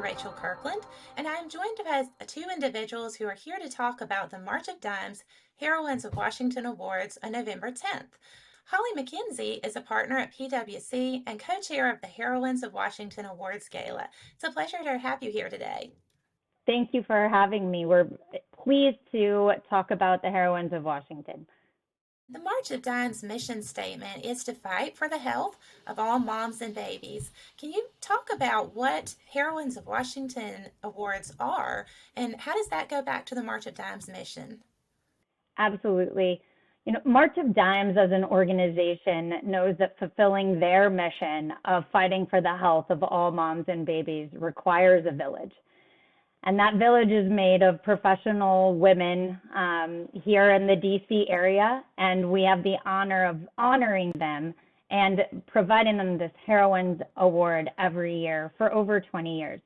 Rachel Kirkland, and I am joined by two individuals who are here to talk about the March of Dimes Heroines of Washington Awards on November 10th. Holly McKenzie is a partner at PwC and co-chair of the Heroines of Washington Awards Gala. It's a pleasure to have you here today. Thank you for having me. We're pleased to talk about the Heroines of Washington. The March of Dimes mission statement is to fight for the health of all moms and babies. Can you talk about what Heroines of Washington Awards are, and how does that go back to the March of Dimes mission? Absolutely. March of Dimes as an organization knows that fulfilling their mission of fighting for the health of all moms and babies requires a village. And that village is made of professional women here in the DC area, and we have the honor of honoring them and providing them this Heroines Award every year for over 20 years.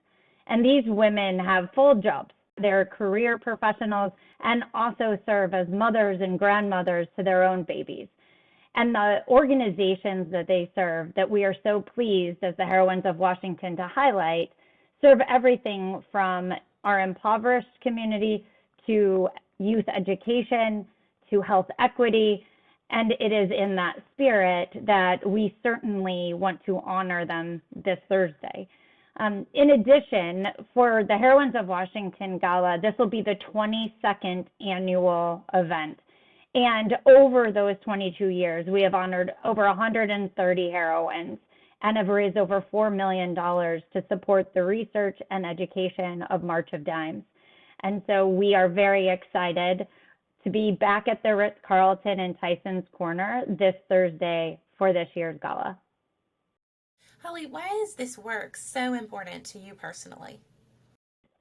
And these women have full jobs. They're career professionals and also serve as mothers and grandmothers to their own babies. And the organizations that they serve, that we are so pleased as the Heroines of Washington to highlight, serve everything from our impoverished community to youth education to health equity. And it is in that spirit that we certainly want to honor them this Thursday. In addition, for the Heroines of Washington Gala, this will be the 22nd annual event. And over those 22 years, we have honored over 130 heroines and have raised over $4 million to support the research and education of March of Dimes. And so we are very excited to be back at the Ritz-Carlton in Tyson's Corner this Thursday for this year's gala. Holly, why is this work so important to you personally?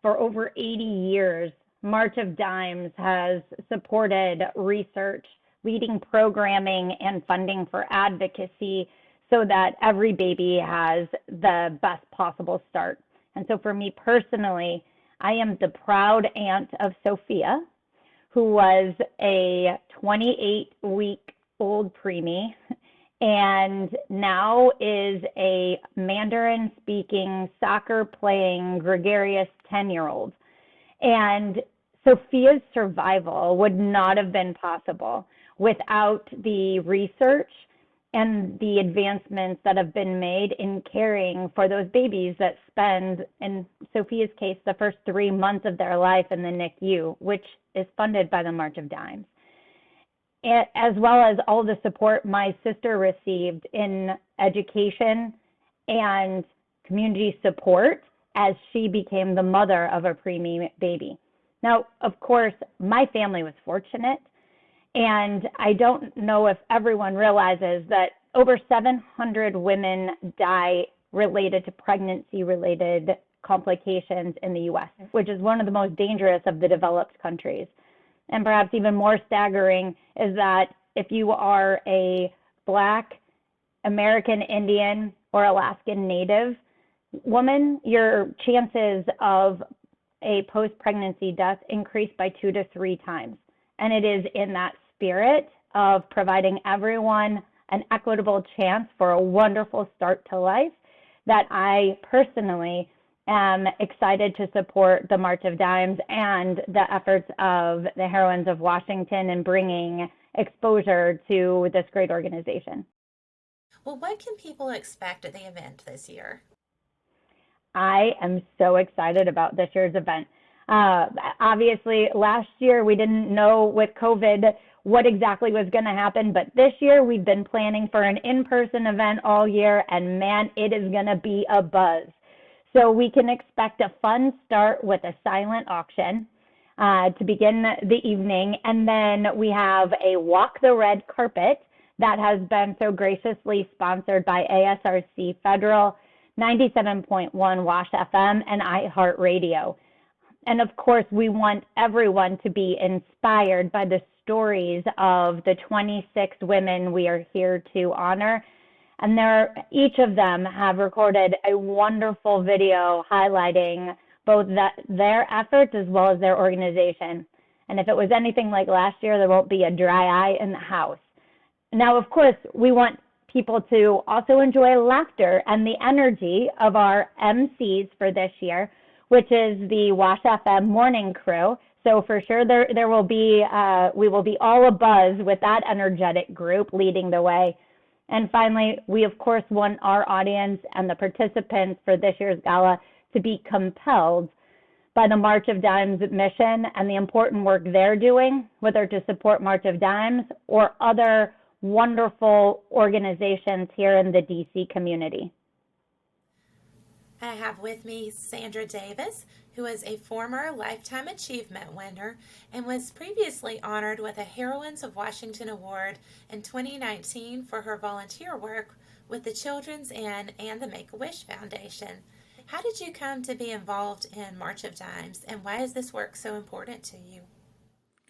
For over 80 years, March of Dimes has supported research, leading programming and funding for advocacy so that every baby has the best possible start. And so for me personally, I am the proud aunt of Sophia, who was a 28-week-old preemie and now is a Mandarin-speaking, soccer-playing, gregarious 10-year-old. And Sophia's survival would not have been possible without the research and the advancements that have been made in caring for those babies that spend, in Sophia's case, the first 3 months of their life in the NICU, which is funded by the March of Dimes, as well as all the support my sister received in education and community support as she became the mother of a preemie baby. Now, of course, my family was fortunate. And I don't know if everyone realizes that over 700 women die related to pregnancy-related complications in the U.S., which is one of the most dangerous of the developed countries. And perhaps even more staggering is that if you are a Black, American Indian, or Alaskan Native woman, your chances of a post-pregnancy death increase by 2 to 3 times. And it is in that spirit of providing everyone an equitable chance for a wonderful start to life that I personally am excited to support the March of Dimes and the efforts of the Heroines of Washington in bringing exposure to this great organization. Well, what can people expect at the event this year? I am so excited about this year's event. Obviously, last year we didn't know with COVID what exactly was going to happen, but this year we've been planning for an in-person event all year, and man, it is going to be a buzz. So we can expect a fun start with a silent auction to begin the evening, and then we have a Walk the Red carpet that has been so graciously sponsored by ASRC Federal, 97.1 Wash FM, and iHeartRadio. And of course, we want everyone to be inspired by the stories of the 26 women we are here to honor. And each of them have recorded a wonderful video highlighting both their efforts as well as their organization. And if it was anything like last year, there won't be a dry eye in the house. Now, of course, we want people to also enjoy laughter and the energy of our MCs for this year, which is the Wash FM morning crew. So for sure, there will be we will be all abuzz with that energetic group leading the way. And finally, we of course want our audience and the participants for this year's gala to be compelled by the March of Dimes mission and the important work they're doing, whether to support March of Dimes or other wonderful organizations here in the DC community. I have with me Sandra Davis, who is a former Lifetime Achievement winner and was previously honored with a Heroines of Washington Award in 2019 for her volunteer work with the Children's Inn and the Make-A-Wish Foundation. How did you come to be involved in March of Dimes, and why is this work so important to you?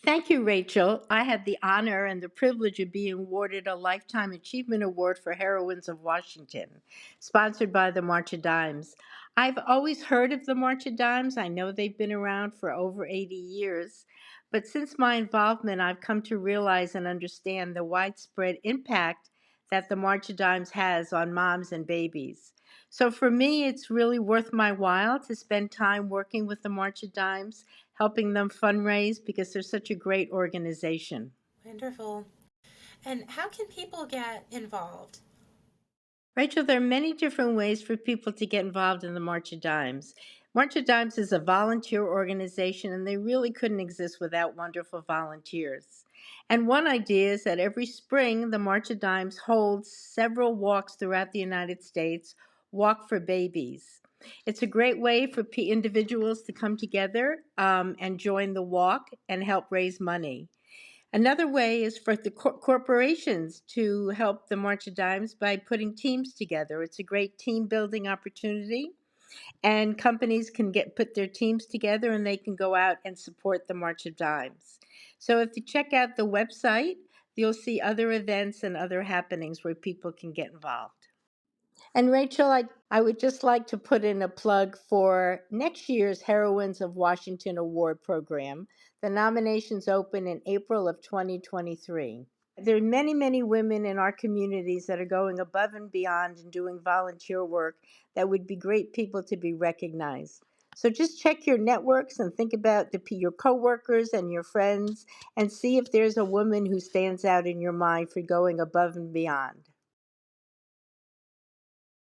Thank you, Rachel. I had the honor and the privilege of being awarded a Lifetime Achievement Award for Heroines of Washington, sponsored by the March of Dimes. I've always heard of the March of Dimes. I know they've been around for over 80 years. But since my involvement, I've come to realize and understand the widespread impact that the March of Dimes has on moms and babies. So for me, it's really worth my while to spend time working with the March of Dimes, helping them fundraise because they're such a great organization. Wonderful. And how can people get involved? Rachel, there are many different ways for people to get involved in the March of Dimes. March of Dimes is a volunteer organization, and they really couldn't exist without wonderful volunteers. And one idea is that every spring, the March of Dimes holds several walks throughout the United States, Walk for Babies. It's a great way for individuals to come together and join the walk and help raise money. Another way is for the corporations to help the March of Dimes by putting teams together. It's a great team building opportunity, and companies can put their teams together and they can go out and support the March of Dimes. So if you check out the website, you'll see other events and other happenings where people can get involved. And Rachel, I would just like to put in a plug for next year's Heroines of Washington Award program. The nominations open in April of 2023. There are many, many women in our communities that are going above and beyond and doing volunteer work that would be great people to be recognized. So just check your networks and think about your coworkers and your friends and see if there's a woman who stands out in your mind for going above and beyond.